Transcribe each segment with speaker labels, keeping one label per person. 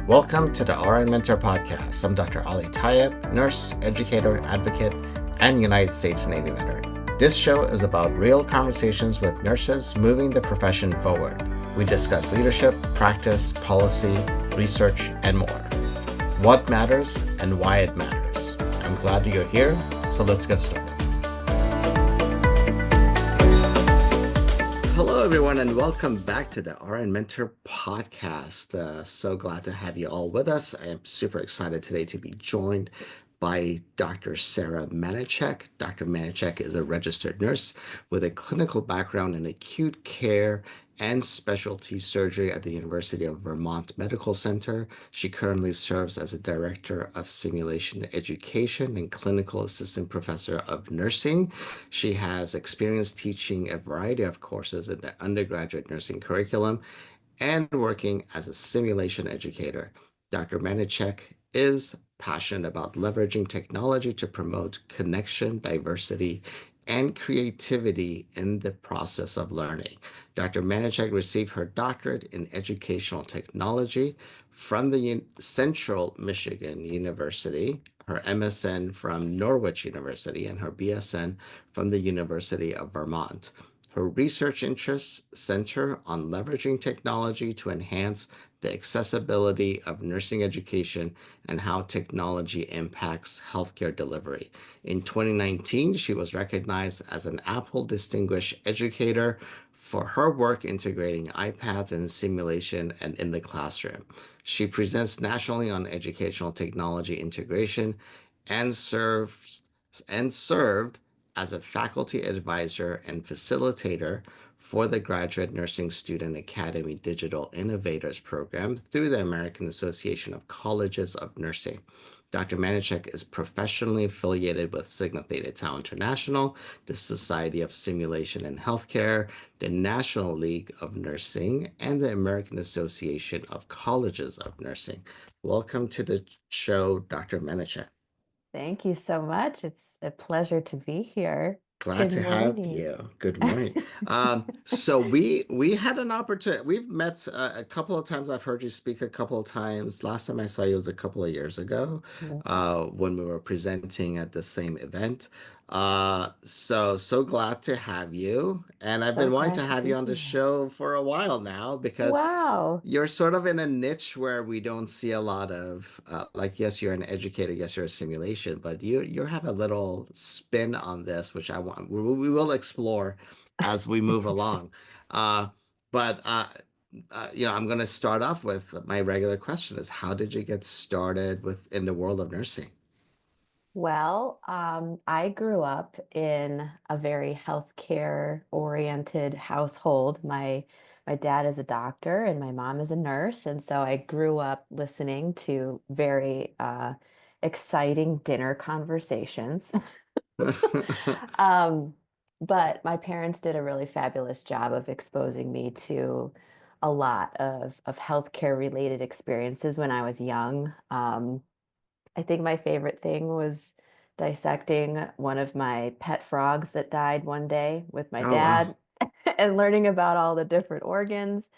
Speaker 1: Welcome to the RN Mentor Podcast. I'm Dr. Ali Tayeb, nurse, educator, advocate, and United States Navy veteran. This show is about real conversations with nurses moving the profession forward. We discuss leadership, practice, policy, research, and more. What matters and why it matters. I'm glad you're here, so let's get started. Hello, everyone, and welcome back to the RN Mentor Podcast. So glad to have you all with us. I am super excited today to be joined by Dr. Sarah Manacek. Dr. Manacek is a registered nurse with a clinical background in acute care and specialty surgery at the University of Vermont Medical Center. She currently serves as a director of simulation education and clinical assistant professor of nursing. She has experience teaching a variety of courses in the undergraduate nursing curriculum and working as a simulation educator. Dr. Manacek is passionate about leveraging technology to promote connection, diversity, and creativity in the process of learning. Dr. Manacek received her doctorate in educational technology from the Central Michigan University, her MSN from Norwich University, and her BSN from the University of Vermont. Her research interests center on leveraging technology to enhance the accessibility of nursing education and how technology impacts healthcare delivery. In 2019, she was recognized as an Apple Distinguished Educator for her work integrating iPads in simulation and in the classroom. She presents nationally on educational technology integration and served as a faculty advisor and facilitator for the Graduate Nursing Student Academy Digital Innovators Program through the American Association of Colleges of Nursing. Dr. Manacek is professionally affiliated with Sigma Theta Tau International, the Society of Simulation in Healthcare, the National League of Nursing, and the American Association of Colleges of Nursing. Welcome to the show, Dr. Manacek.
Speaker 2: Thank you so much. It's a pleasure to be here.
Speaker 1: Glad
Speaker 2: Good
Speaker 1: to have
Speaker 2: morning.
Speaker 1: you. Good morning. So we had an opportunity. We've met a couple of times. I've heard you speak a couple of times. Last time I saw you was a couple of years ago,
Speaker 2: Yeah.
Speaker 1: when we were presenting at the same event. So glad to have you. And I've
Speaker 2: So
Speaker 1: been wanting
Speaker 2: glad
Speaker 1: to
Speaker 2: to
Speaker 1: have you
Speaker 2: be
Speaker 1: on the
Speaker 2: here.
Speaker 1: show for a while now because
Speaker 2: Wow.
Speaker 1: you're sort of in a niche where we don't see a lot of like, yes, you're an educator, yes, you're a simulation, but you have a little spin on this, which we will explore as we move along. Uh, but I'm going to start off with my regular question is how did you get started in the world of nursing?
Speaker 2: Well, I grew up in a very healthcare oriented household. My dad is a doctor and my mom is a nurse, and so I grew up listening to very exciting dinner conversations. Um, but my parents did a really fabulous job of exposing me to a lot of healthcare related experiences when I was young. I think my favorite thing was dissecting one of my pet frogs that died one day with my
Speaker 1: Oh, wow.
Speaker 2: dad and learning about all the different organs.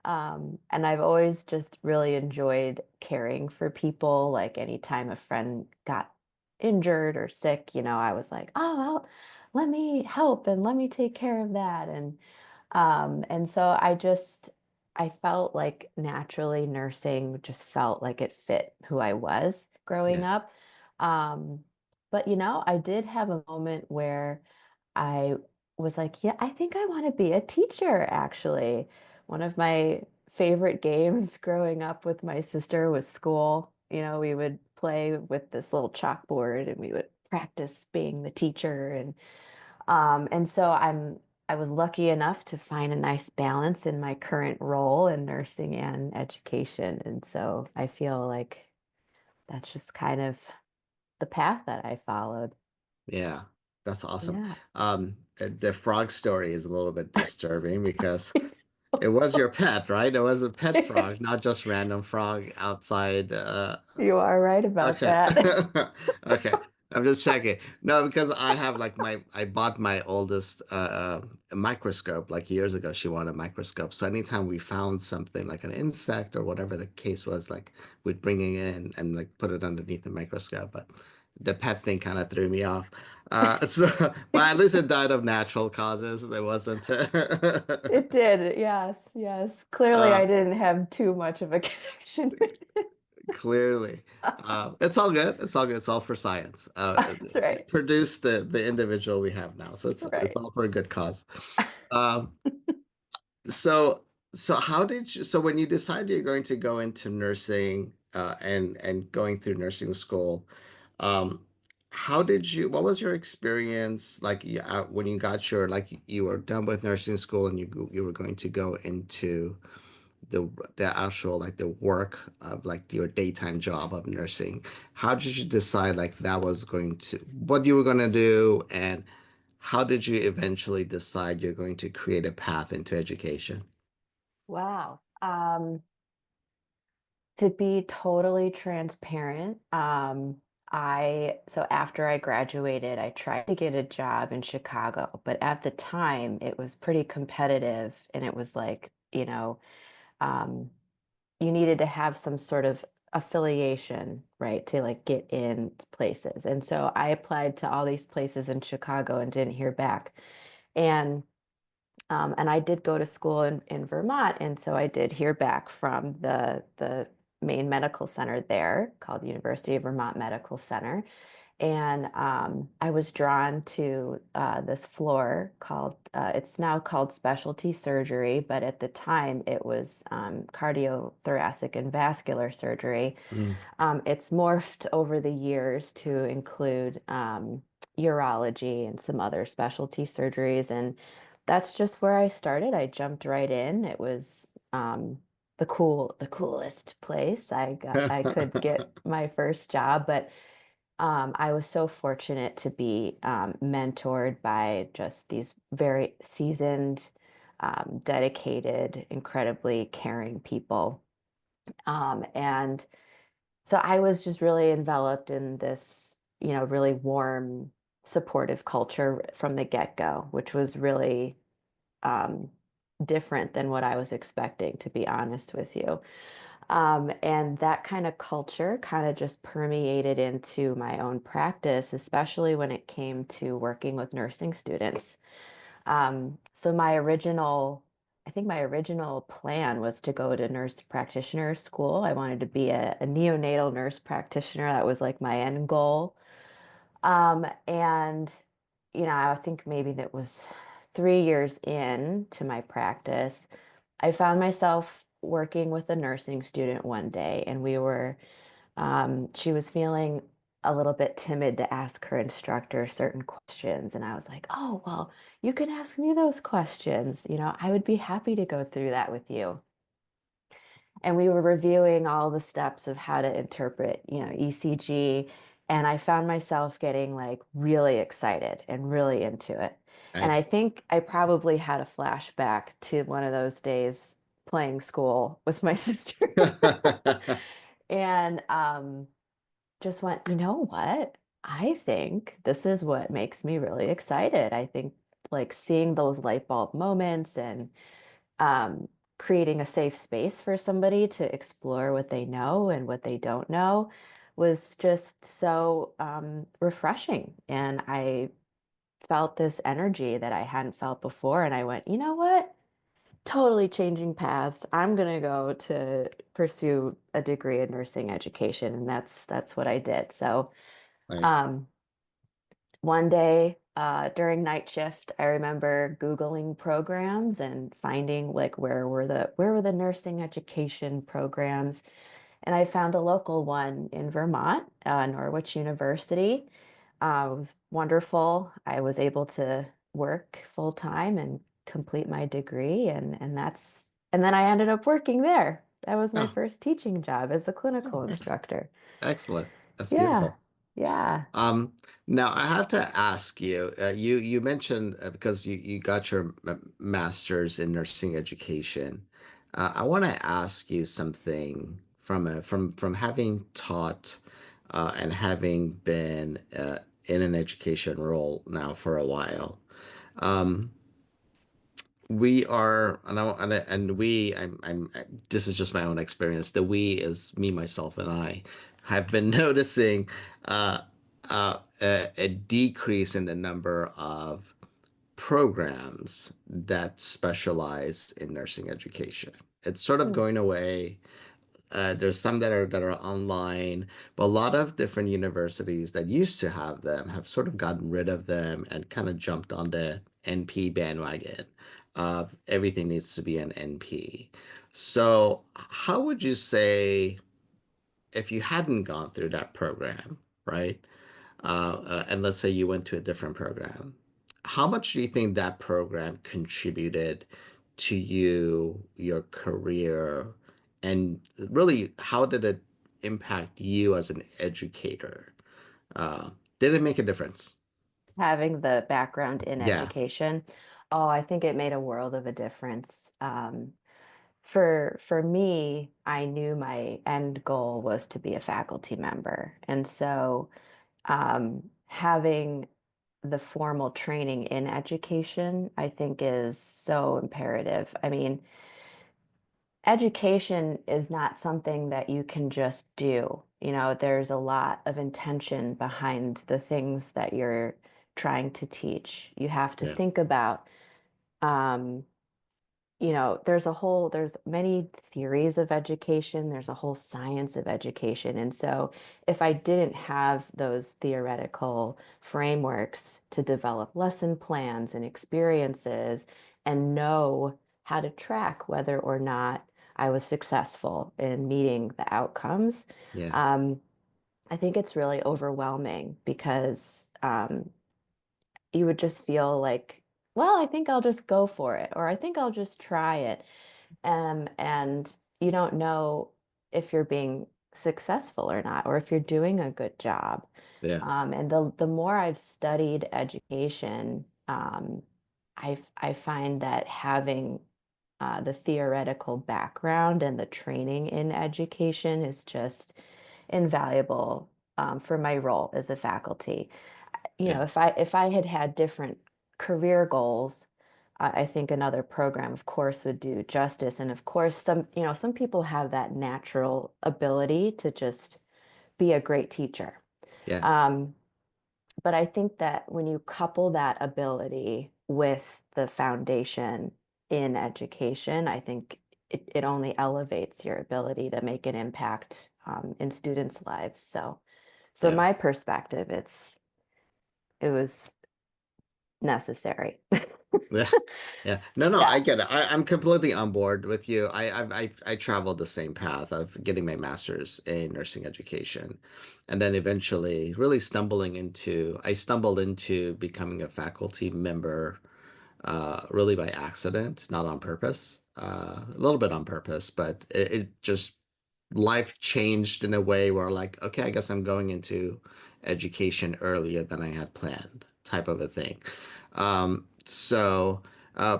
Speaker 2: And I've always just really enjoyed caring for people. Like anytime a friend got injured or sick, I was like, oh, let me help and let me take care of that. And so I felt like naturally nursing just felt like it fit who I was growing
Speaker 1: Yeah.
Speaker 2: up. Um, but I did have a moment where I was like, yeah, I think I want to be a teacher, actually. One of my favorite games growing up with my sister was school. We would play with this little chalkboard and we would practice being the teacher and so I was lucky enough to find a nice balance in my current role in nursing and education. And so I feel like that's just kind of the path that I followed.
Speaker 1: Yeah, that's awesome.
Speaker 2: Yeah.
Speaker 1: The frog story is a little bit disturbing because it was your pet, right? It was a pet frog, not just random frog outside.
Speaker 2: You are right about
Speaker 1: Okay.
Speaker 2: that.
Speaker 1: Okay. I'm just checking. No, because I have like I bought my oldest a microscope like years ago. She wanted a microscope. So anytime we found something like an insect or whatever the case was, like we'd bring it in and like put it underneath the microscope. But the pet thing kind of threw me off. So, but at least it died of natural causes. It wasn't.
Speaker 2: It did, yes, yes. Clearly,
Speaker 1: uh,
Speaker 2: I didn't have too much of a connection with it.
Speaker 1: Clearly, it's all good. It's all good. It's all for science.
Speaker 2: That's
Speaker 1: It
Speaker 2: right,
Speaker 1: produced the individual we have now, so it's
Speaker 2: right.
Speaker 1: all for a good cause. Um, so so how did you? So when you decided you're going to go into nursing and going through nursing school, um, how did you? What was your experience like when you got your like you were done with nursing school and you were going to go into the the actual like the work of like your daytime job of nursing. How did you decide like that was going to what you were going to do, and how did you eventually decide you're going to create a path into education?
Speaker 2: Wow. To be totally transparent, so after I graduated, I tried to get a job in Chicago, but at the time it was pretty competitive and it was like, um, you needed to have some sort of affiliation, right, to like get in places. And so I applied to all these places in Chicago and didn't hear back. And and I did go to school in Vermont, and so I did hear back from the main medical center there called the University of Vermont Medical Center. And I was drawn to this floor called, it's now called specialty surgery, but at the time it was cardiothoracic and vascular surgery.
Speaker 1: Mm.
Speaker 2: It's morphed over the years to include urology and some other specialty surgeries. And that's just where I started. I jumped right in. It was the coolest place I could get my first job. But I was so fortunate to be mentored by just these very seasoned, dedicated, incredibly caring people. And so I was just really enveloped in this, really warm, supportive culture from the get-go, which was really um, different than what I was expecting, to be honest with you. And that kind of culture kind of just permeated into my own practice, especially when it came to working with nursing students. So I think my original plan was to go to nurse practitioner school. I wanted to be a neonatal nurse practitioner. That was like my end goal. And, I think maybe that was 3 years in to my practice. I found myself working with a nursing student one day, and she was feeling a little bit timid to ask her instructor certain questions. And I was like, oh, well, you can ask me those questions. I would be happy to go through that with you. And we were reviewing all the steps of how to interpret, ECG. And I found myself getting like really excited and really into it. And I
Speaker 1: Nice.
Speaker 2: think I probably had a flashback to one of those days playing school with my sister. And just went, you know what? I think this is what makes me really excited. I think like seeing those light bulb moments and um, creating a safe space for somebody to explore what they know and what they don't know was just so refreshing. And I felt this energy that I hadn't felt before. And I went, you know what? Totally changing paths. I'm gonna go to pursue a degree in nursing education, and that's what I did. So
Speaker 1: Nice.
Speaker 2: um, one day during night shift, I remember Googling programs and finding like where were the nursing education programs, and I found a local one in Vermont, Norwich University. It was wonderful. I was able to work full time and complete my degree, and then I ended up working there. That was my
Speaker 1: Oh,
Speaker 2: first teaching job as a clinical
Speaker 1: oh,
Speaker 2: instructor.
Speaker 1: excellent. That's
Speaker 2: Yeah,
Speaker 1: beautiful.
Speaker 2: yeah.
Speaker 1: Now I have to ask you, you mentioned because you got your master's in nursing education. I want to ask you something from having taught and having been in an education role now for a while. Um, we are, and we, this is just my own experience. The we is me, myself, and I have been noticing a decrease in the number of programs that specialize in nursing education. It's sort of
Speaker 2: Hmm.
Speaker 1: going away. There's some that are online, but a lot of different universities that used to have them have sort of gotten rid of them and kind of jumped on the NP bandwagon of everything needs to be an NP. So, how would you say if you hadn't gone through that program, right? And let's say you went to a different program, how much do you think that program contributed to you, your career, and really how did it impact you as an educator? Uh, did it make a difference?
Speaker 2: Having the background in
Speaker 1: Yeah,
Speaker 2: education, oh, I think it made a world of a difference. For me, I knew my end goal was to be a faculty member. And so having the formal training in education, I think is so imperative. I mean, education is not something that you can just do. You know, there's a lot of intention behind the things that you're trying to teach. You have to
Speaker 1: yeah,
Speaker 2: think about um, there's many theories of education, there's a whole science of education. And so if I didn't have those theoretical frameworks to develop lesson plans and experiences and know how to track whether or not I was successful in meeting the outcomes,
Speaker 1: yeah,
Speaker 2: um, I think it's really overwhelming because you would just feel like, well, I think I'll just go for it, or I think I'll just try it. And you don't know if you're being successful or not, or if you're doing a good job.
Speaker 1: yeah,
Speaker 2: And the more I've studied education, I find that having the theoretical background and the training in education is just invaluable for my role as a faculty. You
Speaker 1: yeah,
Speaker 2: know, if I had had different career goals, I think another program, of course, would do justice. And of course, some people have that natural ability to just be a great teacher.
Speaker 1: yeah,
Speaker 2: Um, but I think that when you couple that ability with the foundation in education, I think it only elevates your ability to make an impact in students' lives. So, from
Speaker 1: yeah.
Speaker 2: my perspective, it was necessary.
Speaker 1: Yeah, yeah. No, no,
Speaker 2: Yeah,
Speaker 1: I get it. I'm completely on board with you. I traveled the same path of getting my master's in nursing education, and then eventually really I stumbled into becoming a faculty member, really by accident, not on purpose. A little bit on purpose, but it just life changed in a way where like, okay, I guess I'm going into education earlier than I had planned, type of a thing.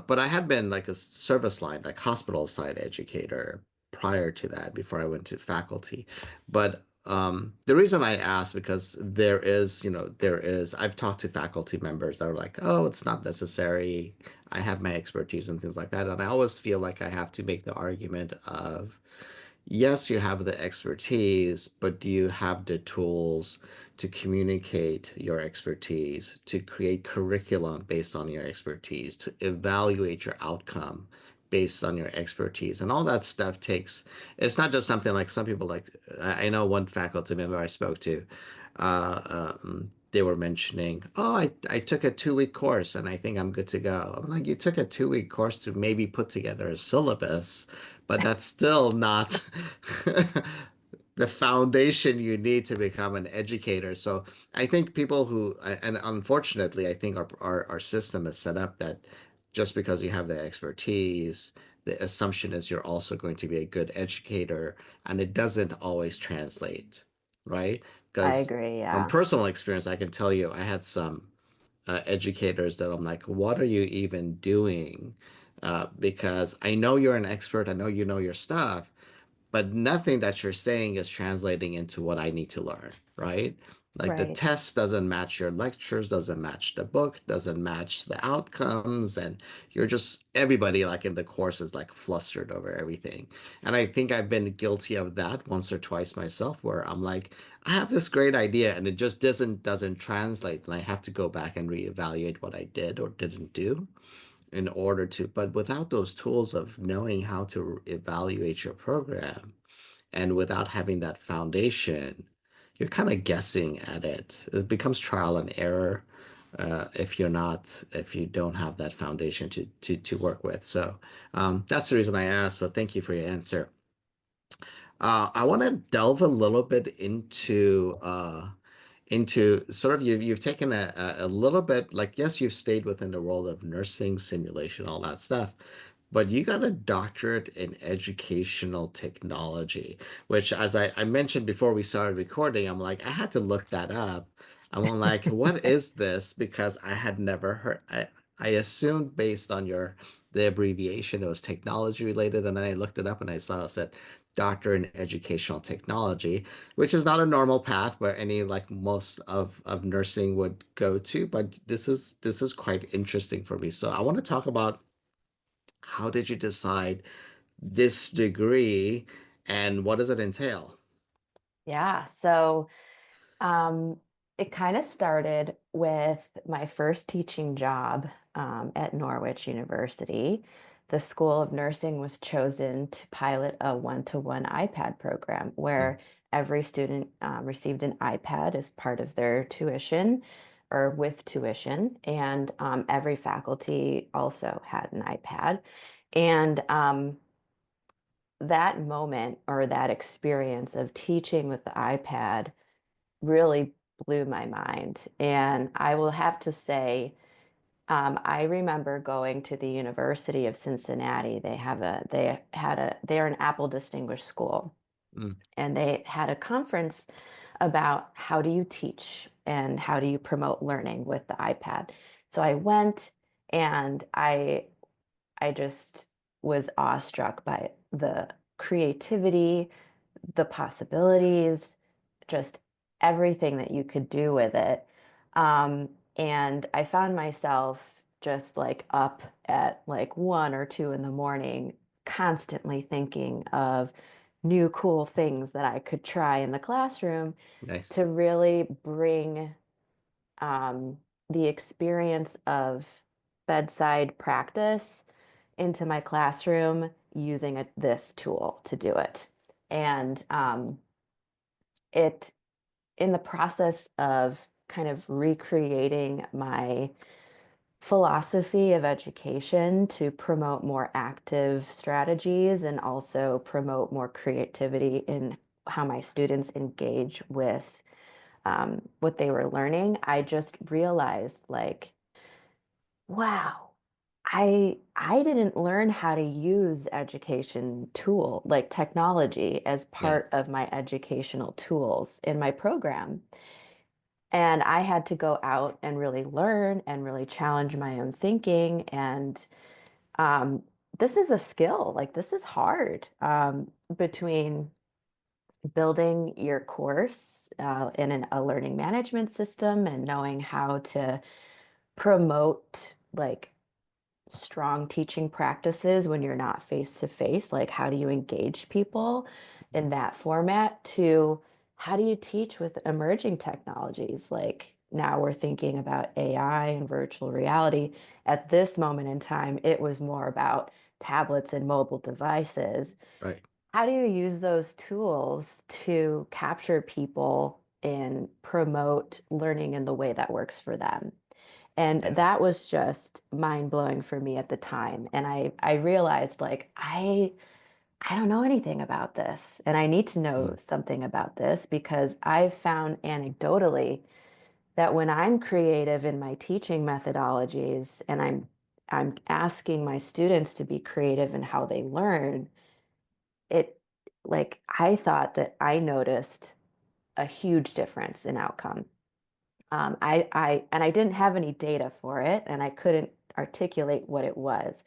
Speaker 1: But I had been like a service line, like hospital side educator prior to that, before I went to faculty. But the reason I asked because I've talked to faculty members that are like, oh, it's not necessary. I have my expertise and things like that. And I always feel like I have to make the argument of, yes, you have the expertise, but do you have the tools to communicate your expertise, to create curriculum based on your expertise, to evaluate your outcome based on your expertise? And all that stuff it's not just something like some people like, I know one faculty member I spoke to, they were mentioning, oh, I took a 2 week course and I think I'm good to go. I'm like, you took a 2 week course to maybe put together a syllabus, but that's still not the foundation you need to become an educator. So I think people and unfortunately, I think our system is set up that just because you have the expertise, the assumption is you're also going to be a good educator, and it doesn't always translate, right?
Speaker 2: I
Speaker 1: Because
Speaker 2: agree.
Speaker 1: from
Speaker 2: Yeah.
Speaker 1: personal experience, I can tell you I had some educators that I'm like, what are you even doing? Because I know you're an expert, I know you know your stuff, but nothing that you're saying is translating into what I need to learn, right? Like the
Speaker 2: Right.
Speaker 1: test doesn't match your lectures, doesn't match the book, doesn't match the outcomes, and you're just everybody like in the course is like flustered over everything. And I think I've been guilty of that once or twice myself, where I'm like, I have this great idea and it just doesn't translate, and I have to go back and reevaluate what I did or didn't do in order to, but without those tools of knowing how to evaluate your program and without having that foundation, you're kind of guessing at it. It becomes trial and error if you don't have that foundation to work with. So that's the reason I asked. So thank you for your answer. I want to delve a little bit into sort of you've taken a little bit like yes, you've stayed within the world of nursing, simulation, all that stuff, but you got a doctorate in educational technology, which as I mentioned before we started recording, I'm like, I had to look that up. I'm like, what is this? Because I had never heard I assumed based on your the abbreviation it was technology related, and then I looked it up and I saw it said doctor in educational technology, which is not a normal path where any like most of nursing would go to, but this is quite interesting for me. So I want to talk about how did you decide this degree and what does it entail?
Speaker 2: Yeah. So Um, it kind of started with my first teaching job at Norwich University. The School of Nursing was chosen to pilot a one-to-one iPad program
Speaker 1: Mm,
Speaker 2: where every student received an iPad as part of their tuition or with tuition, and every faculty also had an iPad. And that moment or that experience of teaching with the iPad really blew my mind. And I will have to say, I remember going to the University of Cincinnati. They're an Apple Distinguished School,
Speaker 1: mm,
Speaker 2: and they had a conference about how do you teach and how do you promote learning with the iPad. So I went and I just was awestruck by the creativity, the possibilities, just everything that you could do with it. And I found myself just like up at like 1 or 2 in the morning, constantly thinking of new cool things that I could try in the classroom
Speaker 1: nice.
Speaker 2: to really bring um, the experience of bedside practice into my classroom using this tool to do it. And it, in the process of kind of recreating my philosophy of education to promote more active strategies and also promote more creativity in how my students engage with what they were learning, I just realized like, wow, I didn't learn how to use education tool like technology as
Speaker 1: Yeah,
Speaker 2: part of my educational tools in my program. And I had to go out and really learn and really challenge my own thinking. And um, this is a skill, like this is hard between building your course in a learning management system and knowing how to promote like strong teaching practices when you're not face to face, like how do you engage people in that format, to how do you teach with emerging technologies? Like now we're thinking about AI and virtual reality. At this moment in time, it was more about tablets and mobile devices.
Speaker 1: right.
Speaker 2: How do you use those tools to capture people and promote learning in the way that works for them? And
Speaker 1: Yeah.
Speaker 2: that was just mind blowing for me at the time. And I realized like I don't know anything about this and I need to know
Speaker 1: Mm,
Speaker 2: something about this because I've found anecdotally that when I'm creative in my teaching methodologies and I'm asking my students to be creative in how they learn, it like I thought that I noticed a huge difference in outcome. And I didn't have any data for it, and I couldn't articulate what it was.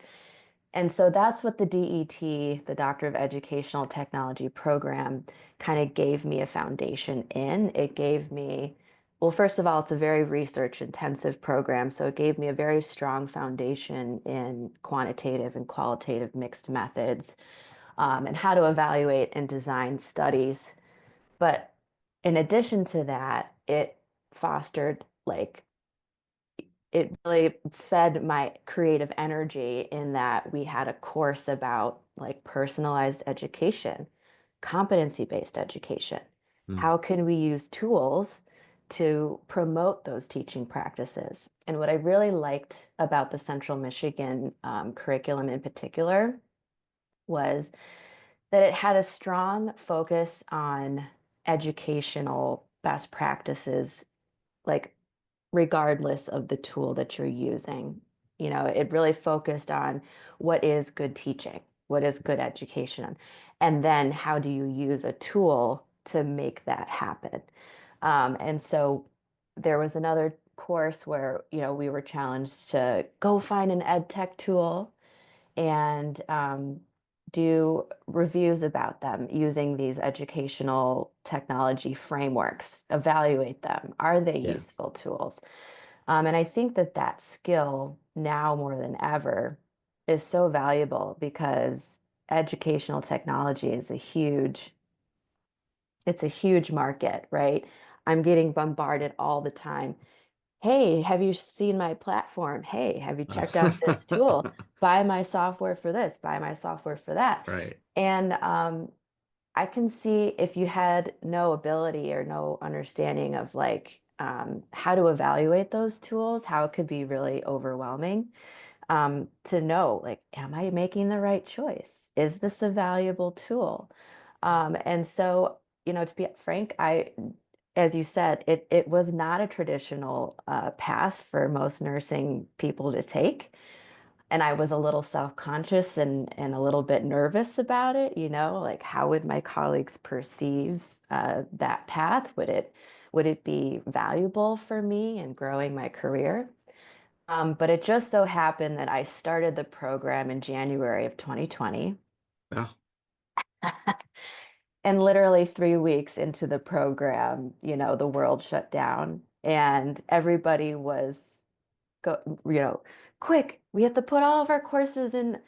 Speaker 2: And so that's what the DET, the Doctor of Educational Technology program, kind of gave me a foundation in. It gave me, well, first of all, it's a very research intensive program. So it gave me a very strong foundation in quantitative and qualitative mixed methods, and how to evaluate and design studies. But in addition to that, it fostered like it really fed my creative energy in that we had a course about like personalized education, competency-based education.
Speaker 1: Mm,
Speaker 2: How can we use tools to promote those teaching practices? And what I really liked about the Central Michigan curriculum in particular was that it had a strong focus on educational best practices, like regardless of the tool that you're using. It really focused on what is good teaching, what is good education, and then how do you use a tool to make that happen. And so there was another course where, we were challenged to go find an ed tech tool and do reviews about them using these educational technology frameworks, evaluate them. Are they
Speaker 1: yeah.
Speaker 2: useful tools? And I think that that skill now more than ever is so valuable because educational technology is it's a huge market, right? I'm getting bombarded all the time. Hey, have you seen my platform? Hey, have you checked out this tool? Buy my software for this, buy my software for that.
Speaker 1: Right.
Speaker 2: And I can see if you had no ability or no understanding of like how to evaluate those tools, how it could be really overwhelming to know like, am I making the right choice? Is this a valuable tool? And so, to be frank, as you said, it was not a traditional path for most nursing people to take. And I was a little self-conscious and a little bit nervous about it, like how would my colleagues perceive that path? Would it be valuable for me in growing my career? But it just so happened that I started the program in January of 2020.
Speaker 1: Oh,
Speaker 2: And literally 3 weeks into the program, the world shut down and everybody was go, quick, we have to put all of our courses in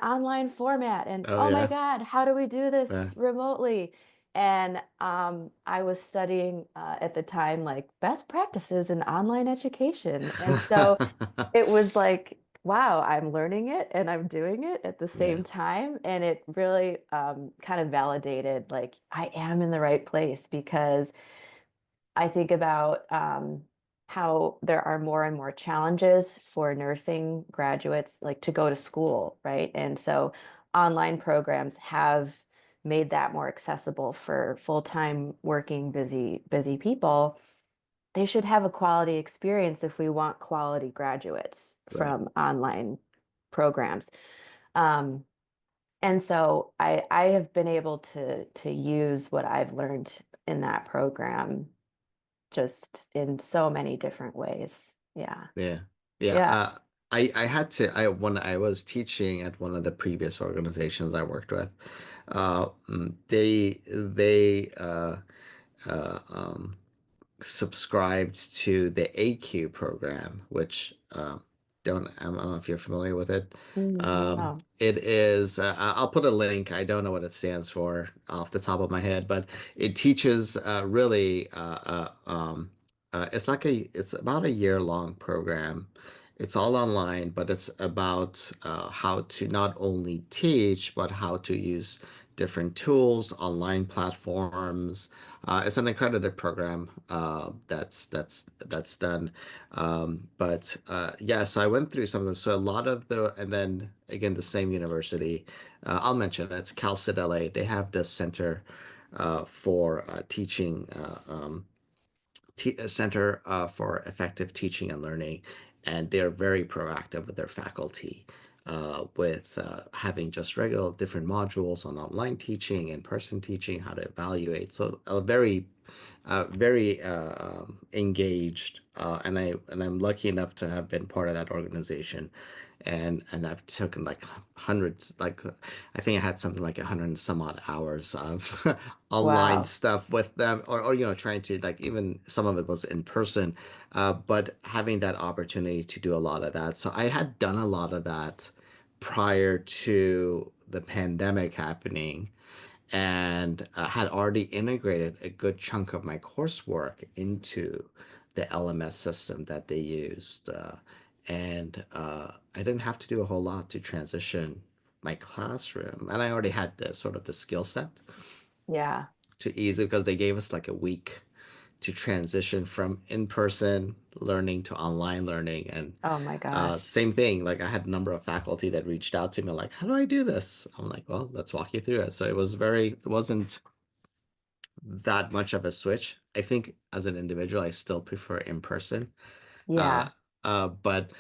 Speaker 2: online format. And
Speaker 1: oh
Speaker 2: oh my
Speaker 1: yeah.
Speaker 2: God, how do we do
Speaker 1: Yeah.
Speaker 2: this remotely? And I was studying at the time like best practices in online education. And so it was like, wow, I'm learning it and I'm doing it at the
Speaker 1: Yeah.
Speaker 2: same time. And it really kind of validated like I am in the right place because I think about how there are more and more challenges for nursing graduates, like to go to school, right? And so online programs have made that more accessible for full-time working busy people. They should have a quality experience if we want quality graduates
Speaker 1: Right.
Speaker 2: from online programs. Um, and so I have been able to use what I've learned in that program just in so many different ways. Yeah.
Speaker 1: Yeah. Yeah.
Speaker 2: Yeah.
Speaker 1: I had to when I was teaching at one of the previous organizations I worked with, they uh, um, subscribed to the AQ program, which I don't know if you're familiar with it.
Speaker 2: No.
Speaker 1: It is, I'll put a link. I don't know what it stands for off the top of my head, but it teaches really, it's about a year-long program. It's all online, but it's about how to not only teach, but how to use different tools, online platforms. It's an accredited program that's done. But yeah, so I went through some of them. So a lot of and then again, the same university. I'll mention it's Cal State LA. They have the Center for Teaching. Center for Effective Teaching and Learning, and they're very proactive with their faculty, with having just regular different modules on online teaching, in-person teaching, how to evaluate. So a very engaged, and I'm lucky enough to have been part of that organization. and I've taken like hundreds, like I think I had something like 100 and some odd hours of online
Speaker 2: Wow.
Speaker 1: stuff with them, or trying to like even some of it was in person, but having that opportunity to do a lot of that. So I had done a lot of that prior to the pandemic happening and had already integrated a good chunk of my coursework into the LMS system that they used. I didn't have to do a whole lot to transition my classroom. And I already had the sort of the skill set
Speaker 2: Yeah.
Speaker 1: to ease it because they gave us like a week to transition from in-person learning to online learning. And
Speaker 2: Oh my gosh.
Speaker 1: same thing, like I had a number of faculty that reached out to me like, how do I do this? I'm like, well, let's walk you through it. So it wasn't that much of a switch. I think as an individual, I still prefer in person. Uh,
Speaker 2: Yeah,
Speaker 1: but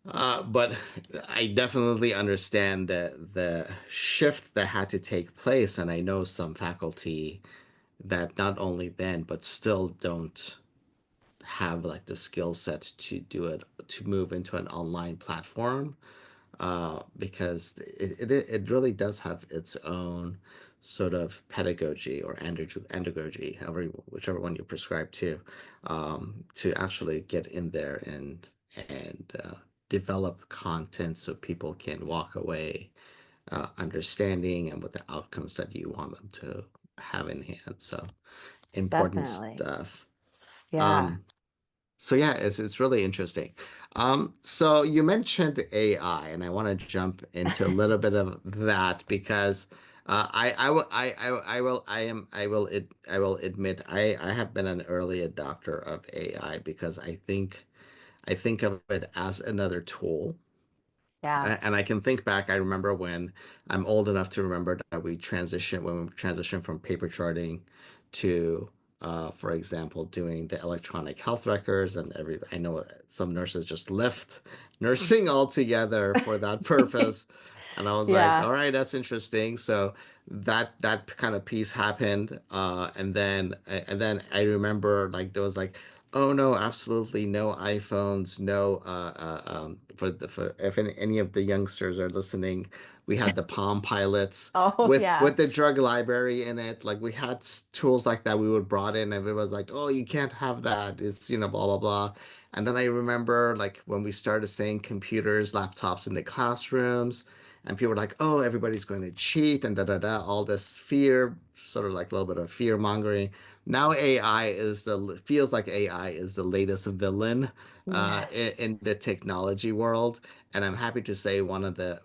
Speaker 1: but I definitely understand the shift that had to take place, and I know some faculty that not only then, but still don't have like the skill set to do it, to move into an online platform, because it really does have its own sort of pedagogy or andragogy, whichever one you prescribe to actually get in there and develop content so people can walk away understanding and with the outcomes that you want them to have in hand. So important
Speaker 2: definitely.
Speaker 1: stuff.
Speaker 2: Yeah.
Speaker 1: Um, so yeah, it's really interesting. So you mentioned AI, and I want to jump into a little bit of that because I will admit I have been an early adopter of AI because I think of it as another tool.
Speaker 2: Yeah.
Speaker 1: And I can think back, I remember when I'm old enough to remember that when we transitioned from paper charting to, for example, doing the electronic health records and I know some nurses just left nursing altogether for that purpose. And I was like,
Speaker 2: Yeah.
Speaker 1: all right, that's interesting. So that kind of piece happened. And then I remember like there was like, oh no, absolutely no iPhones, no for if any of the youngsters are listening, we had the Palm Pilots
Speaker 2: Oh yeah.
Speaker 1: with the drug library in it. Like we had tools like that we would brought in and it was like, oh, you can't have that. It's blah blah blah. And then I remember like when we started saying computers, laptops in the classrooms, and people were like, oh, everybody's going to cheat and da da da, all this fear, sort of like a little bit of fear mongering. Now feels like AI is the latest villain
Speaker 2: Yes.
Speaker 1: in the technology world, and I'm happy to say one of the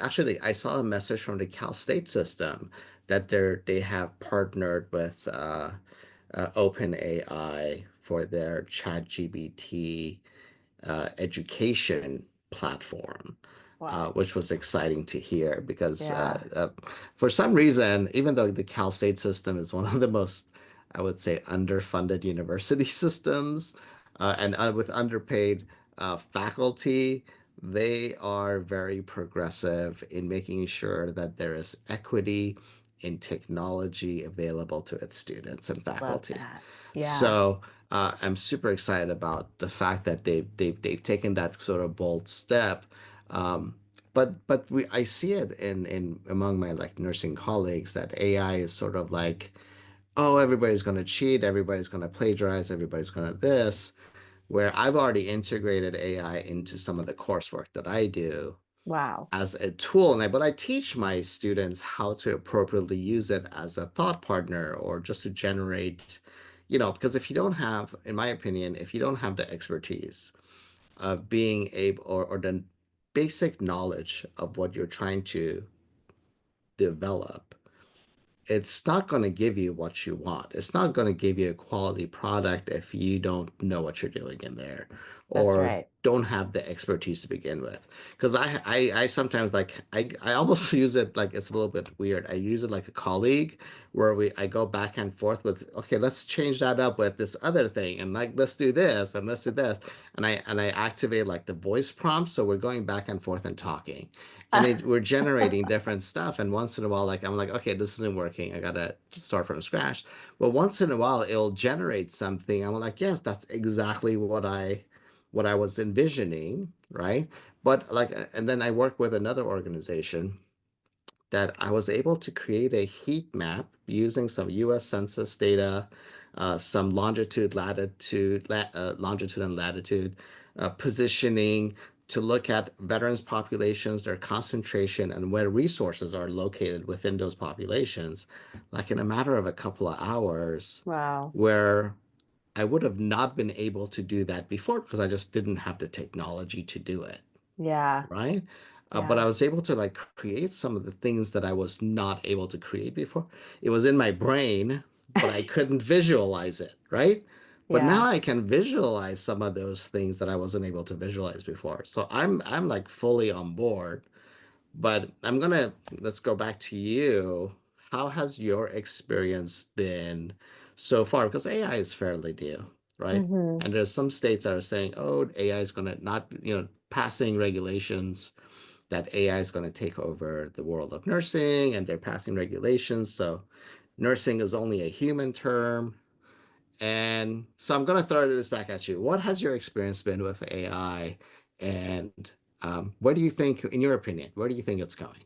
Speaker 1: actually I saw a message from the Cal State system that they have partnered with OpenAI for their ChatGPT education platform,
Speaker 2: Wow.
Speaker 1: which was exciting to hear because
Speaker 2: Yeah.
Speaker 1: for some reason, even though the Cal State system is one of the most, I would say, underfunded university systems and with underpaid faculty, they are very progressive in making sure that there is equity in technology available to its students and
Speaker 2: Love
Speaker 1: faculty.
Speaker 2: that. Yeah.
Speaker 1: So I'm super excited about the fact that they've taken that sort of bold step. Um, but I see it in among my like nursing colleagues that AI is sort of like, oh, everybody's going to cheat, everybody's going to plagiarize, everybody's going to this. Where I've already integrated AI into some of the coursework that I do
Speaker 2: Wow.
Speaker 1: as a tool, but I teach my students how to appropriately use it as a thought partner or just to generate, because if you don't have, in my opinion, if you don't have the expertise of being able or the basic knowledge of what you're trying to develop, it's not going to give you what you want. It's not going to give you a quality product if you don't know what you're doing in there
Speaker 2: That's
Speaker 1: or
Speaker 2: right.
Speaker 1: don't have the expertise to begin with. Because I sometimes like I almost use it like it's a little bit weird. I use it like a colleague where I go back and forth with, okay, let's change that up with this other thing and like let's do this and let's do this. And I activate like the voice prompt. So we're going back and forth and talking and we're generating different stuff. And once in a while, like I'm like, okay, this isn't working. I gotta start from scratch. But once in a while, it'll generate something. I'm like, yes, that's exactly what I what I was envisioning, right? But like, and then I work with another organization that I was able to create a heat map using some US Census data, some longitude and latitude positioning to look at veterans populations, their concentration, and where resources are located within those populations, like in a matter of a couple of hours,
Speaker 2: Wow.
Speaker 1: where I would have not been able to do that before because I just didn't have the technology to do it,
Speaker 2: Yeah.
Speaker 1: right? But I
Speaker 2: Yeah.
Speaker 1: was able to like create some of the things that I was not able to create before. It was in my brain, but I couldn't visualize it, right? But now
Speaker 2: Yeah.
Speaker 1: I can visualize some of those things that I wasn't able to visualize before. So I'm like fully on board. But let's go back to you. How has your experience been so far? Because AI is fairly new, right?
Speaker 2: Hmm.
Speaker 1: And there's some states that are saying, oh, AI is going to not, passing regulations that AI is going to take over the world of nursing, and they're passing regulations. So nursing is only a human term. And so I'm going to throw this back at you. What has your experience been with AI? And where do you think, in your opinion, where do you think it's going?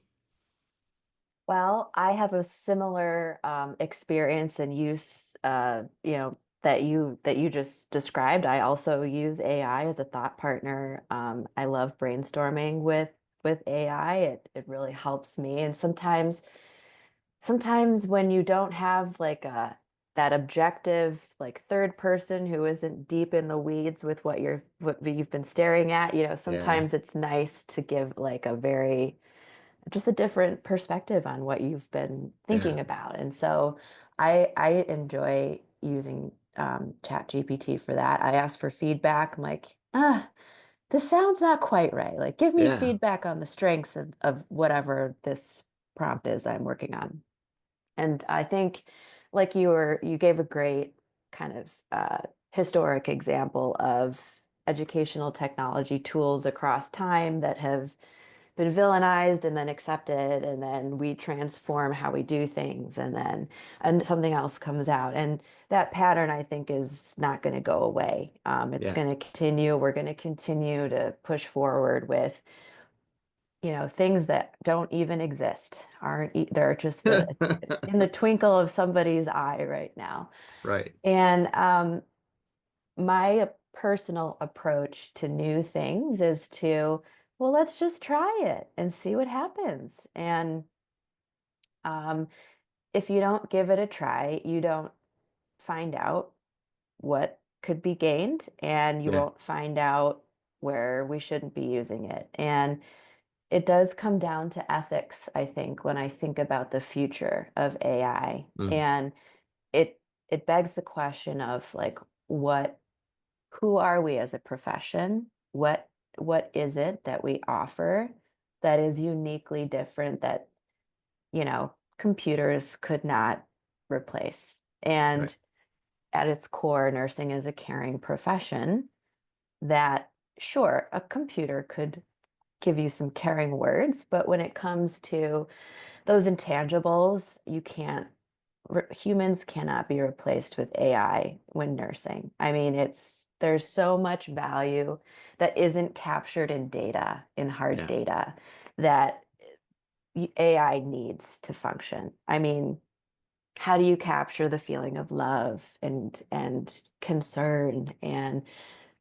Speaker 2: Well, I have a similar experience and use, that you just described. I also use AI as a thought partner. I love brainstorming with AI. It really helps me. And sometimes when you don't have like a that objective like third person who isn't deep in the weeds with what you've been staring at,
Speaker 1: Yeah,
Speaker 2: sometimes it's nice to give like a very just a different perspective on what you've been
Speaker 1: yeah,
Speaker 2: thinking about. And so I enjoy using Chat GPT for that. I ask for feedback. I'm like, this sounds not quite right. Like, give me
Speaker 1: yeah,
Speaker 2: feedback on the strengths of whatever this prompt is I'm working on. And I think like you gave a great kind of historic example of educational technology tools across time that have been villainized and then accepted, and then we transform how we do things, and something else comes out, and that pattern I think is not going to go away. It's
Speaker 1: yeah.
Speaker 2: going to continue. We're going to continue to push forward with things that don't even exist, they're just in the twinkle of somebody's eye right now.
Speaker 1: Right.
Speaker 2: And my personal approach to new things is to, well, let's just try it and see what happens. And um, if you don't give it a try, you don't find out what could be gained, and you
Speaker 1: Yeah.
Speaker 2: won't find out where we shouldn't be using it. And it does come down to ethics, I think, when I think about the future of AI.
Speaker 1: Mm,
Speaker 2: And it begs the question of like, what who are we as a profession? What is it that we offer that is uniquely different that, computers could not replace?
Speaker 1: right.
Speaker 2: And at its core, nursing is a caring profession that, sure, a computer could give you some caring words, but when it comes to those intangibles, humans cannot be replaced with AI when nursing. I mean, there's so much value that isn't captured in data, in hard
Speaker 1: Yeah.
Speaker 2: data, that AI needs to function. I mean, how do you capture the feeling of love and concern and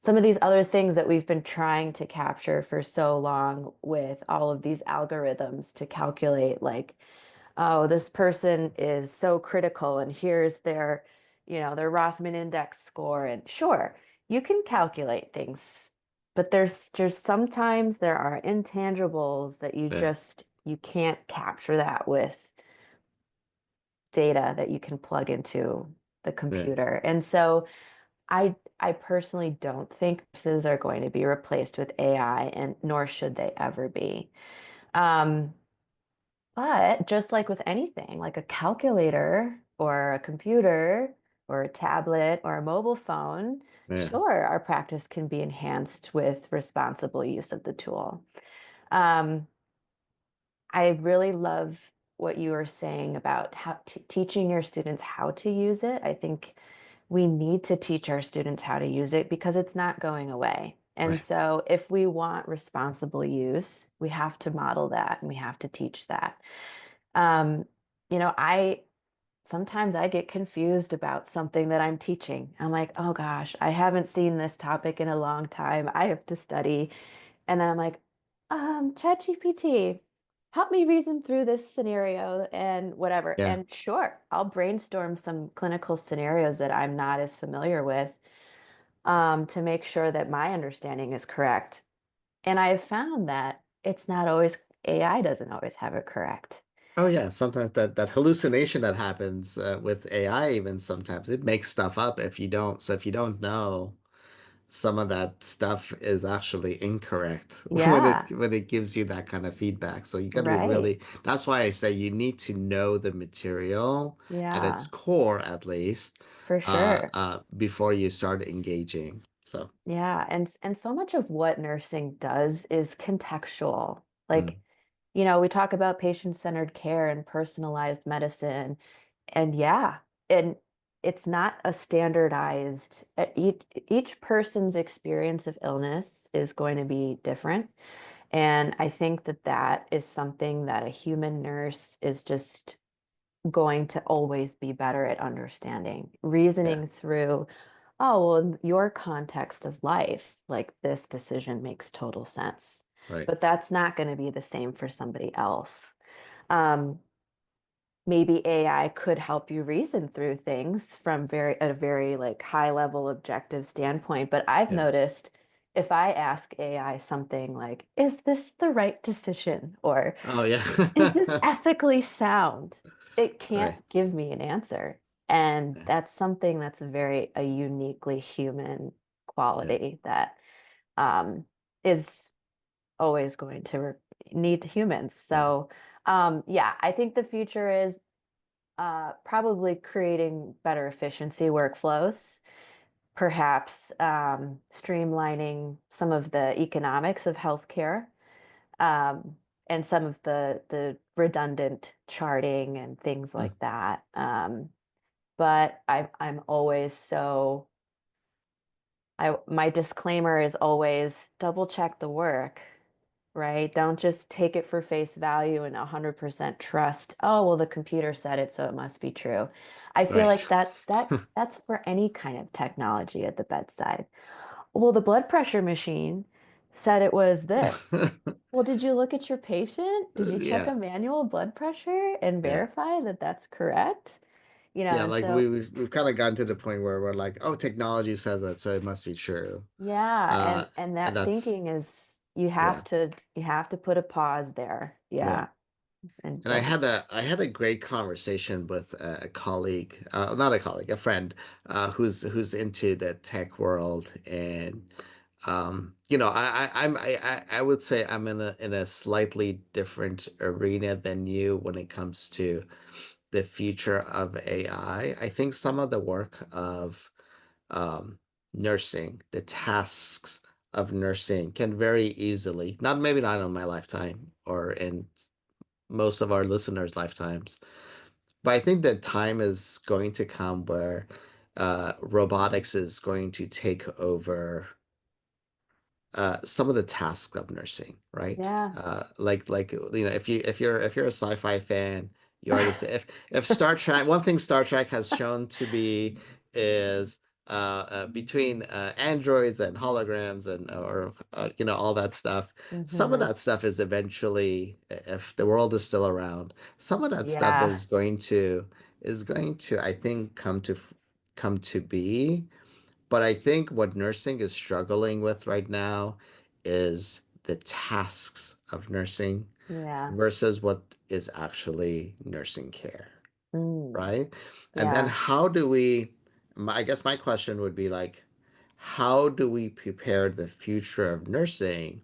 Speaker 2: some of these other things that we've been trying to capture for so long with all of these algorithms to calculate, like, oh, this person is so critical and here's their Rothman index score. And sure, you can calculate things, but there's just sometimes there are intangibles that
Speaker 1: Yeah.
Speaker 2: you can't capture that with data that you can plug into the
Speaker 1: Yeah.
Speaker 2: computer. And so I personally don't think nurses are going to be replaced with AI, and nor should they ever be. Um, but just like with anything, like a calculator or a computer or a tablet or a mobile phone,
Speaker 1: Yeah.
Speaker 2: sure, our practice can be enhanced with responsible use of the tool. Um, I really love what you were saying about how teaching your students how to use it. I think we need to teach our students how to use it because it's not going away. And
Speaker 1: Right.
Speaker 2: so if we want responsible use, we have to model that and we have to teach that. Um, I sometimes I get confused about something that I'm teaching. I'm like, oh gosh, I haven't seen this topic in a long time. I have to study. And then I'm like, ChatGPT, help me reason through this scenario and whatever.
Speaker 1: Yeah.
Speaker 2: And sure, I'll brainstorm some clinical scenarios that I'm not as familiar with, to make sure that my understanding is correct. And I have found that it's not always, AI doesn't always have it correct.
Speaker 1: Oh yeah, sometimes that hallucination that happens with AI even sometimes it makes stuff up if you don't. So if you don't know, some of that stuff is actually incorrect
Speaker 2: Yeah,
Speaker 1: when it gives you that kind of feedback. So you got to be
Speaker 2: right.
Speaker 1: really, that's why I say you need to know the material at its
Speaker 2: Yeah,
Speaker 1: core at least
Speaker 2: for sure.
Speaker 1: before you start engaging. So
Speaker 2: Yeah, and so much of what nursing does is contextual.
Speaker 1: mm,
Speaker 2: Like, we talk about patient-centered care and personalized medicine, and yeah, and it's not a standardized, each person's experience of illness is going to be different. And I think that that is something that a human nurse is just going to always be better at understanding,
Speaker 1: yeah,
Speaker 2: reasoning through, oh, well, in your context of life, like this decision makes total sense.
Speaker 1: right.
Speaker 2: But that's not going to be the same for somebody else. Um, Maybe AI could help you reason through things from a very like high level objective standpoint. But I've
Speaker 1: Yeah.
Speaker 2: noticed if I ask AI something like, is this the right decision? Or
Speaker 1: Oh yeah.
Speaker 2: is this ethically sound? It can't
Speaker 1: Right.
Speaker 2: give me an answer. And
Speaker 1: Yeah.
Speaker 2: that's something that's a uniquely human
Speaker 1: Yeah.
Speaker 2: quality that, is always going to need humans.
Speaker 1: Yeah.
Speaker 2: So, yeah, I think the future is, probably creating better efficiency workflows, perhaps, streamlining some of the economics of healthcare, um, and some of the redundant charting and things
Speaker 1: Mm.
Speaker 2: like that. But I'm always my disclaimer is always double check the work, right? Don't just take it for face value and 100% trust. Oh, well, the computer said it, so it must be true. I feel like
Speaker 1: Right.
Speaker 2: that's for any kind of technology at the bedside. Well, the blood pressure machine said it was this. Well, did you look at your patient? Did you check a
Speaker 1: Yeah.
Speaker 2: manual blood pressure and
Speaker 1: Yeah.
Speaker 2: verify that that's correct?
Speaker 1: Yeah,
Speaker 2: And
Speaker 1: like
Speaker 2: so,
Speaker 1: we've kind of gotten to the point where we're like, oh, technology says that, so it must be true.
Speaker 2: yeah,
Speaker 1: Uh,
Speaker 2: and
Speaker 1: and
Speaker 2: that
Speaker 1: that's
Speaker 2: thinking is
Speaker 1: yeah,
Speaker 2: you have to put a pause there.
Speaker 1: yeah.
Speaker 2: Yeah, and
Speaker 1: And I
Speaker 2: don't.
Speaker 1: had a great conversation with a colleague, not a colleague, a friend, who's into the tech world, and I would say I'm in a slightly different arena than you when it comes to the future of AI. I think some of the work of um, nursing, the tasks of nursing can very easily, maybe not in my lifetime or in most of our listeners' lifetimes, but I think that time is going to come where robotics is going to take over some of the tasks of nursing, right?
Speaker 2: Yeah.
Speaker 1: If you're a sci-fi fan, you already say if Star Trek, one thing Star Trek has shown to be is between androids and holograms and or all that stuff. Some of
Speaker 2: Hmm.
Speaker 1: that stuff is eventually, if the world is still around, some of that stuff
Speaker 2: Yeah.
Speaker 1: is going to I think come to be. But I think what nursing is struggling with right now is the tasks of nursing
Speaker 2: Yeah.
Speaker 1: versus what is actually nursing care,
Speaker 2: Mm.
Speaker 1: right? And then
Speaker 2: Yeah.
Speaker 1: how do we, I guess my question would be like, how do we prepare the future of nursing?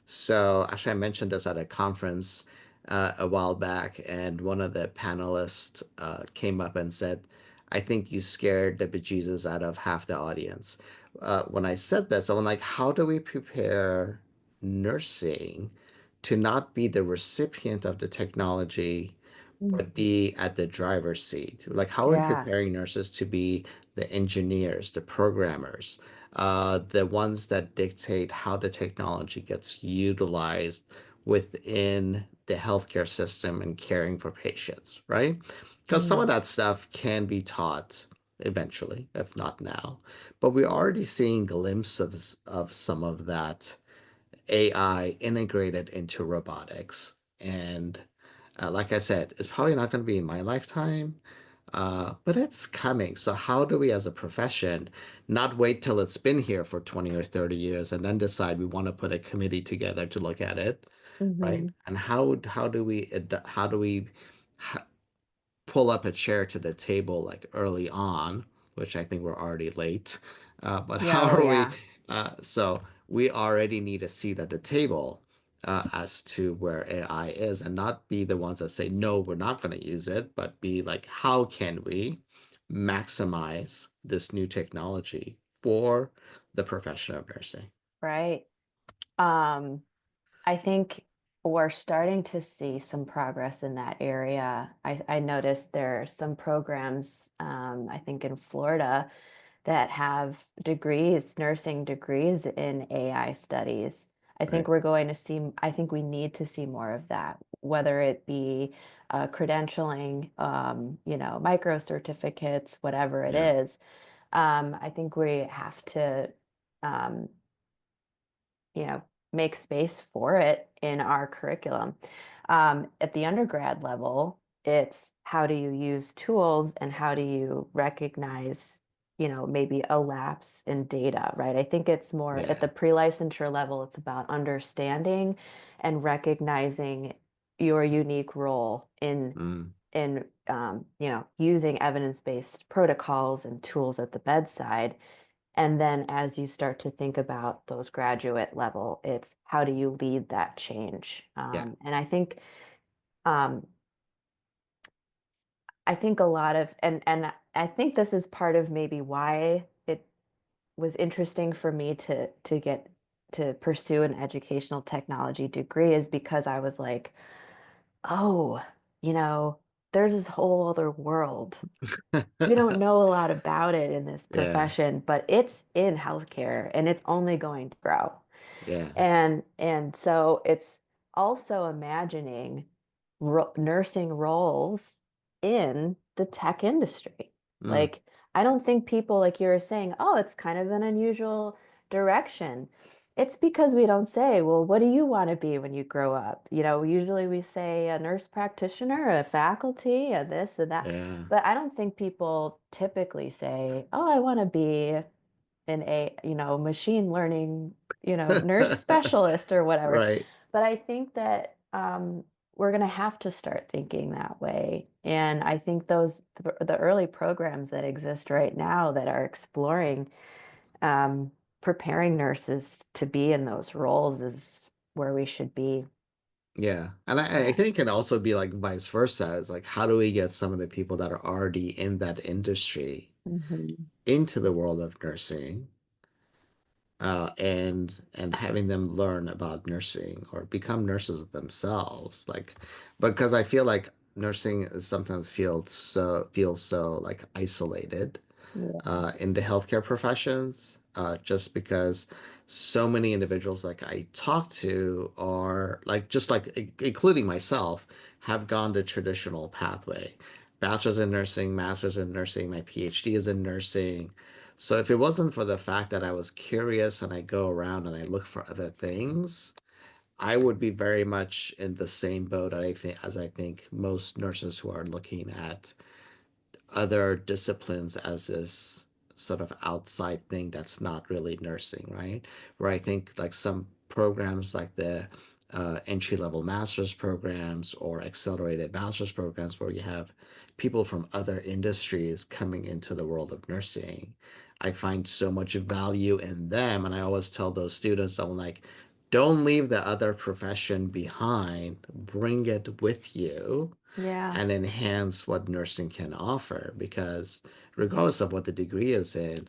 Speaker 1: So actually, I mentioned this at a conference a while back, and one of the panelists came up and said, "I think you scared the bejesus out of half the audience." When I said this, I'm like, "How do we prepare nursing to not be the recipient of the technology, but
Speaker 2: Mhm.
Speaker 1: be at the driver's seat? Like, how are we
Speaker 2: Yeah.
Speaker 1: preparing nurses to be the engineers, the programmers?" the ones that dictate how the technology gets utilized within the healthcare system and caring for patients, right? Because some of
Speaker 2: Mhm.
Speaker 1: that stuff can be taught eventually, if not now. But we're already seeing glimpses of some of that AI integrated into robotics. And like I said, it's probably not going to be in my lifetime, but it's coming. So, how do we as a profession not wait till it's been here for 20 or 30 years and then decide we want to put a committee together to look at it, right?
Speaker 2: Mhm.
Speaker 1: And how do we pull up a chair to the table like early on, which I think we're already late. But how
Speaker 2: Yeah, oh
Speaker 1: are we?
Speaker 2: yeah.
Speaker 1: So we already need a seat at the table as to where AI is, and not be the ones that say, no, we're not going to use it, but be like, how can we maximize this new technology for the profession of nursing?
Speaker 2: Right. Um, I think we're starting to see some progress in that area. I noticed there are some programs, I think in Florida, that have degrees, nursing degrees in AI studies.
Speaker 1: Right.
Speaker 2: I think we need to see more of that, whether it be credentialing, micro certificates, whatever it
Speaker 1: Yeah.
Speaker 2: is. I think we have to um, you know, make space for it in our curriculum. At the undergrad level, it's how do you use tools and how do you recognize, maybe a lapse in data, right? I think it's more at
Speaker 1: Yeah.
Speaker 2: the pre-licensure level, it's about understanding and recognizing your unique role
Speaker 1: Mm.
Speaker 2: in using evidence-based protocols and tools at the bedside. And then as you start to think about those graduate level, it's how do you lead that change?
Speaker 1: Yeah.
Speaker 2: And um, I think a lot of, and I think this is part of maybe why it was interesting for me to get to pursue an educational technology degree is because I was like, oh, you know, there's this whole other world. We don't know a lot about it in this
Speaker 1: Yeah.
Speaker 2: profession, but it's in healthcare and it's only going to grow.
Speaker 1: Yeah.
Speaker 2: And so it's also imagining nursing roles in the tech industry.
Speaker 1: Mm.
Speaker 2: Like, I don't think people, like you were saying, oh, it's kind of an unusual direction. It's because we don't say, well, what do you want to be when you grow up? Usually we say a nurse practitioner, a faculty, a this, a that.
Speaker 1: Yeah.
Speaker 2: But I don't think people typically say, oh, I want to be machine learning, nurse specialist or whatever.
Speaker 1: Right.
Speaker 2: But I think that we're going to have to start thinking that way. And I think the early programs that exist right now that are exploring um, preparing nurses to be in those roles is where we should be.
Speaker 1: Yeah. And I
Speaker 2: Yeah.
Speaker 1: think it can also be like vice versa. It's like, how do we get some of the people that are already in that industry
Speaker 2: Mhm.
Speaker 1: into the world of nursing, and having them learn about nursing or become nurses themselves? Like, because I feel like nursing sometimes feels so like isolated
Speaker 2: Yeah.
Speaker 1: in the healthcare professions, just because so many individuals like I talk to are like, just like including myself, have gone the traditional pathway. Bachelor's in nursing, master's in nursing, my PhD is in nursing. So if it wasn't for the fact that I was curious and I go around and I look for other things, I would be very much in the same boat as I think most nurses who are looking at other disciplines as this sort of outside thing that's not really nursing, right? Where I think like some programs like the entry-level master's programs or accelerated master's programs where you have people from other industries coming into the world of nursing, I find so much value in them. And I always tell those students, I'm like, don't leave the other profession behind, bring it with you
Speaker 2: Yeah.
Speaker 1: and enhance what nursing can offer, because regardless of what the degree is in,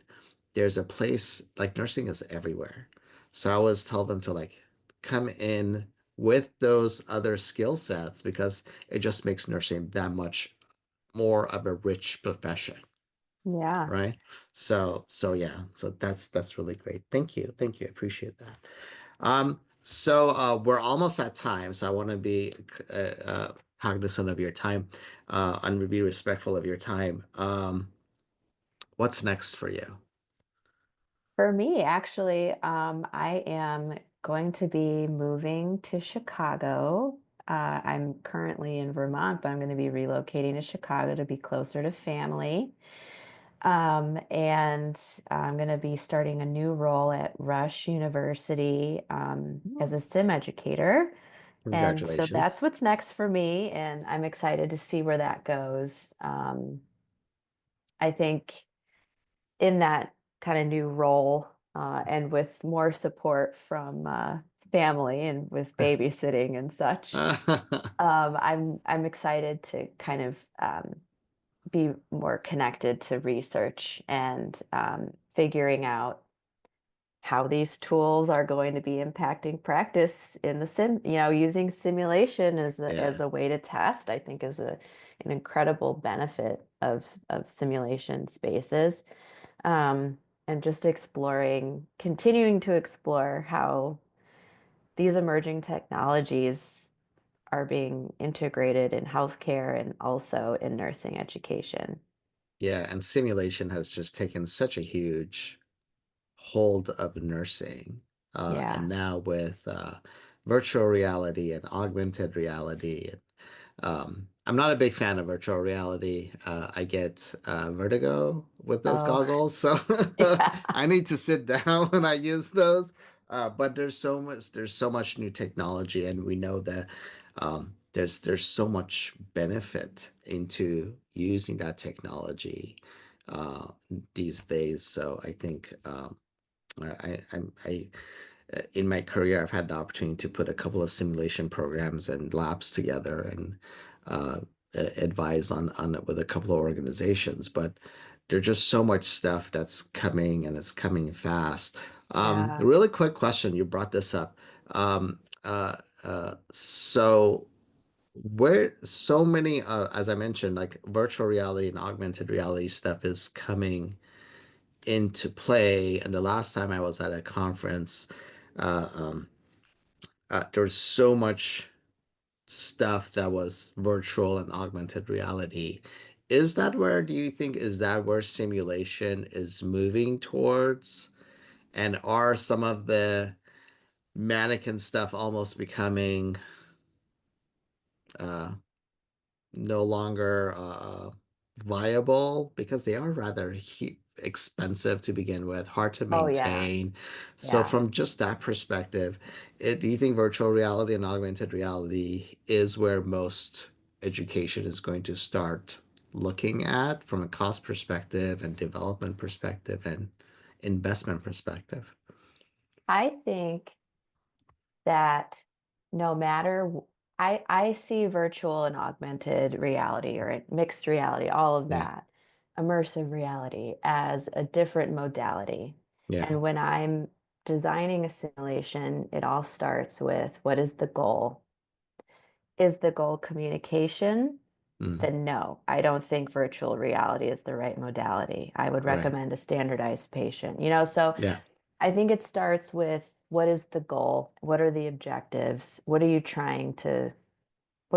Speaker 1: there's a place like nursing is everywhere. So I always tell them to like come in with those other skill sets because it just makes nursing that much more of a rich profession.
Speaker 2: Yeah.
Speaker 1: right? So yeah, so that's really great. Thank you, I appreciate that. We're almost at time, so I want to be cognizant of your time, and be respectful of your time. What's next for you?
Speaker 2: For me, actually, I am going to be moving to Chicago. I'm currently in Vermont, but I'm going to be relocating to Chicago to be closer to family. And I'm going to be starting a new role at Rush University, as a sim educator. And so that's
Speaker 1: Congratulations.
Speaker 2: what's next for me, and I'm excited to see where that goes. I think in that kind of new role, and with more support from family and with babysitting and such, I'm excited to kind of be more connected to research and figuring out how these tools are going to be impacting practice in the using simulation as
Speaker 1: Yeah.
Speaker 2: a way to test, I think is an incredible benefit of simulation spaces. And just continuing to explore how these emerging technologies are being integrated in healthcare and also in nursing education.
Speaker 1: Yeah, and simulation has just taken such a huge hold of nursing. And
Speaker 2: Yeah.
Speaker 1: now with virtual reality and augmented reality. I'm not a big fan of virtual reality. I get vertigo with those
Speaker 2: Oh,
Speaker 1: goggles, so
Speaker 2: yeah.
Speaker 1: I need to sit down when I use those. But there's so much new technology, and we know that there's so much benefit into using that technology uh, these days. So I think I in my career, I've had the opportunity to put a couple of simulation programs and labs together and uh, advise on it with a couple of organizations. But there's just so much stuff that's coming and it's coming fast. A
Speaker 2: Yeah.
Speaker 1: really quick question, you brought this up. Um, so where so many, as I mentioned, like virtual reality and augmented reality stuff is coming into play. And the last time I was at a conference, uh, um, there was so much stuff that was virtual and augmented reality. Do you think, is that where simulation is moving towards? And are some of the mannequin stuff almost becoming uh, no longer viable because they are rather expensive to begin with, hard to
Speaker 2: Oh, yeah.
Speaker 1: maintain. So,
Speaker 2: Yeah.
Speaker 1: from just that perspective, do you think virtual reality and augmented reality is where most education is going to start looking at from a cost perspective and development perspective and investment perspective?
Speaker 2: I think that no matter I see virtual and augmented reality or mixed reality, all of
Speaker 1: Yeah,
Speaker 2: that, immersive reality as a different modality.
Speaker 1: yeah,
Speaker 2: And when I'm designing a simulation, it all starts with what is the goal? Is the goal communication?
Speaker 1: mm,
Speaker 2: Then no, I don't think virtual reality is the right modality. I would
Speaker 1: right,
Speaker 2: recommend a standardized patient. So
Speaker 1: yeah,
Speaker 2: I think it starts with what is the goal? What are the objectives? What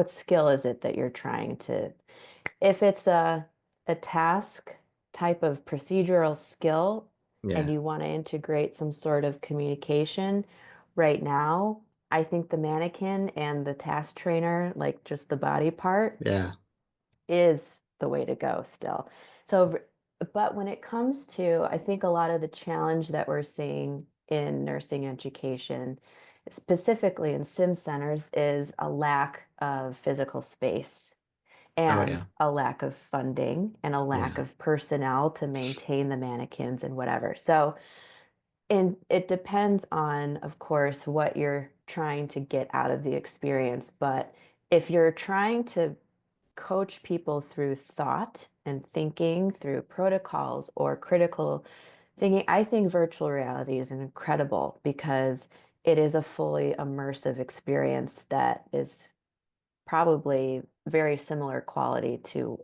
Speaker 2: skill is it that you're trying to, if it's a task type of procedural skill and
Speaker 1: yeah,
Speaker 2: you want to integrate some sort of communication right now, I think the mannequin and the task trainer, like just the body part,
Speaker 1: yeah.
Speaker 2: is the way to go still. So, but when it comes to, I think a lot of the challenge that we're seeing in nursing education, specifically in sim centers, is a lack of physical space
Speaker 1: Oh
Speaker 2: and
Speaker 1: yeah,
Speaker 2: a lack of funding and a lack
Speaker 1: yeah,
Speaker 2: of personnel to maintain the mannequins and whatever. So, and it depends on, of course, what you're trying to get out of the experience. But if you're trying to coach people through thought and thinking through protocols or critical thinking, I think virtual reality is incredible because it is a fully immersive experience that is probably very similar quality to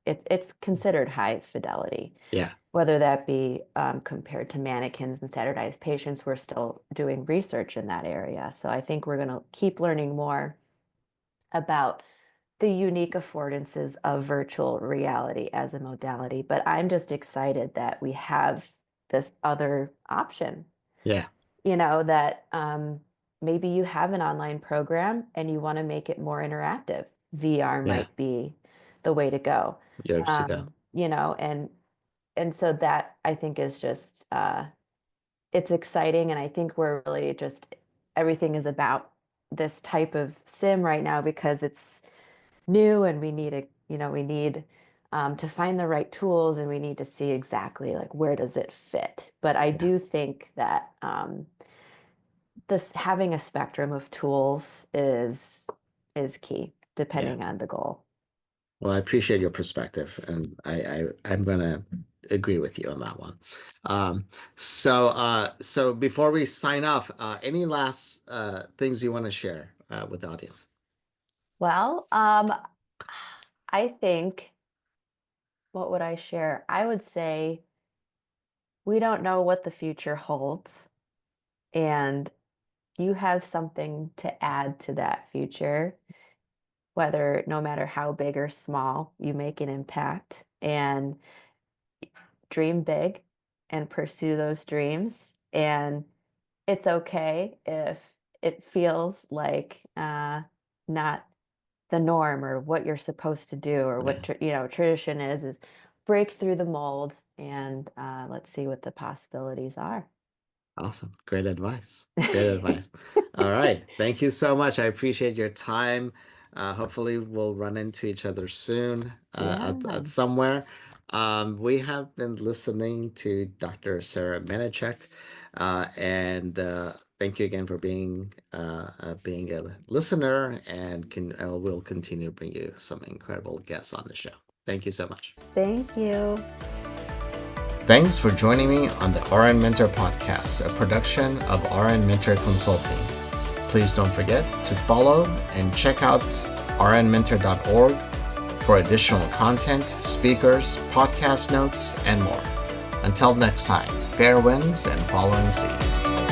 Speaker 2: it's considered high fidelity.
Speaker 1: Yeah.
Speaker 2: Whether that be compared to mannequins and standardized patients, we're still doing research in that area. So I think we're going to keep learning more about the unique affordances of virtual reality as a modality. But I'm just excited that we have this other option,
Speaker 1: Yeah.
Speaker 2: that maybe you have an online program and you want to make it more interactive. VR
Speaker 1: Yeah.
Speaker 2: might be the way to go.
Speaker 1: Years to go.
Speaker 2: And so that I think is just it's exciting, and I think we're really just everything is about this type of sim right now because it's new and we need to find the right tools, and we need to see exactly like where does it fit. But I
Speaker 1: Yeah.
Speaker 2: do think that this having a spectrum of tools is key
Speaker 1: Yeah.
Speaker 2: depending on the goal.
Speaker 1: Well, I appreciate your perspective, and I'm gonna agree with you on that one. Um, so before we sign off, any last things you want to share with the audience?
Speaker 2: Well, I think what would I share? I would say we don't know what the future holds, and you have something to add to that future, whether no matter how big or small, you make an impact and dream big and pursue those dreams. And it's okay if it feels like not the norm or what you're supposed to do or
Speaker 1: Yeah.
Speaker 2: what tradition is break through the mold and let's see what the possibilities are.
Speaker 1: Awesome. Great advice. Great advice. All right. Thank you so much. I appreciate your time. Hopefully, we'll run into each other soon
Speaker 2: Yeah.
Speaker 1: at somewhere. We have been listening to Dr. Sarah Manacek, and thank you again for being a listener, and we'll continue to bring you some incredible guests on the show. Thank you so much.
Speaker 2: Thank you.
Speaker 1: Thanks for joining me on the RN Mentor Podcast, a production of RN Mentor Consulting. Please don't forget to follow and check out rnmentor.org for additional content, speakers, podcast notes, and more. Until next time, fair winds and following seas.